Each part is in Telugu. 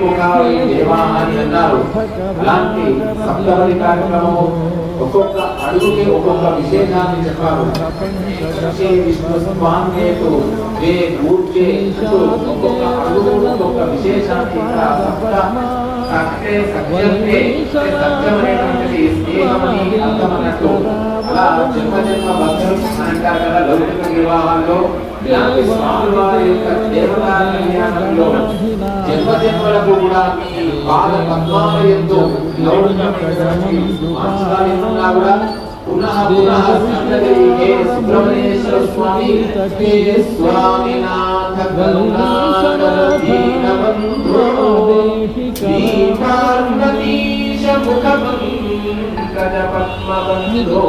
ముఖావళి దేవాని అన్నారు. అలాంటి సప్తపది కార్యక్రమము ఒక్కొక్క అడుగుకి ఒక్కొక్క విశేషాన్ని చెప్పారు. విష్ణు స్వామితో ఒక్కొక్క అడుగు ఒక్కొక్క విశేషాన్ని సత్యమైనటువంటిది స్నేహమని అర్థమన్నట్టు అలా జన్మ జన్మ బంధం అంటారు కదా. లౌకిక వివాహాల్లో ఇలాంటి స్వామి వారి యొక్క దేవతా కళ్యాణంలో జన్మ జన్మలకు కూడా ఈ పాద పద్మాలయంతో లౌకికమైనటువంటి మాంసాలయంగా కూడా పునః పునః సంగతికే సుబ్రహ్మణ్యేశ్వర స్వామి హే స్వామినాథ కరుణాకర దీనబంధో శ్రీపార్వతీశ ముఖపంకజ పద్మబంధో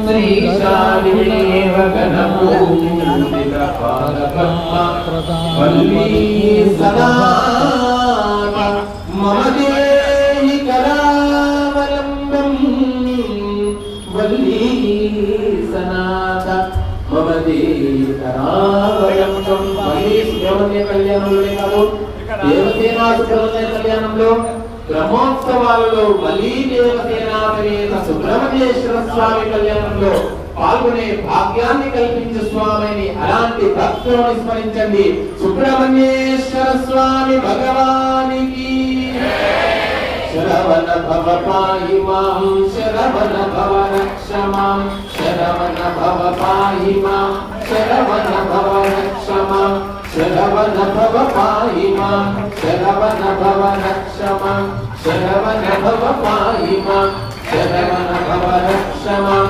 శ్రీశాలిదేవ గణపూజిత పాదపద్మ వల్లీ సదా మమ దేహి కరావలంబం వల్లీ సనాథ మమ దేహి కరావలంబం. మహేష్ దేవతే కళ్యాణంలోనే కాదు, దేవసేనా సుబ్రహ్మణ్య కళ్యాణంలో బ్రహ్మోత్సవాలలో వల్లీ దేవసేనా సమేత సుబ్రహ్మణ్యేశ్వర స్వామి కళ్యాణంలో పాల్గొనే భాగ్యాన్ని కల్పించే స్వామిని అలాంటి భక్తులను స్మరించండి. సుబ్రహ్మణ్యేశ్వర స్వామి భగవానికి శరవణ భవ పాహి మాం శరవణ భవ రక్ష మాం శరవణ భవ పాహి మాం శరవణ భవ రక్ష మాం శరవణ భవ పాహి మాం శరవణ భవ రక్ష మాం శరవణ భవ పాహి మాం శరవణ భవ రక్ష మాం.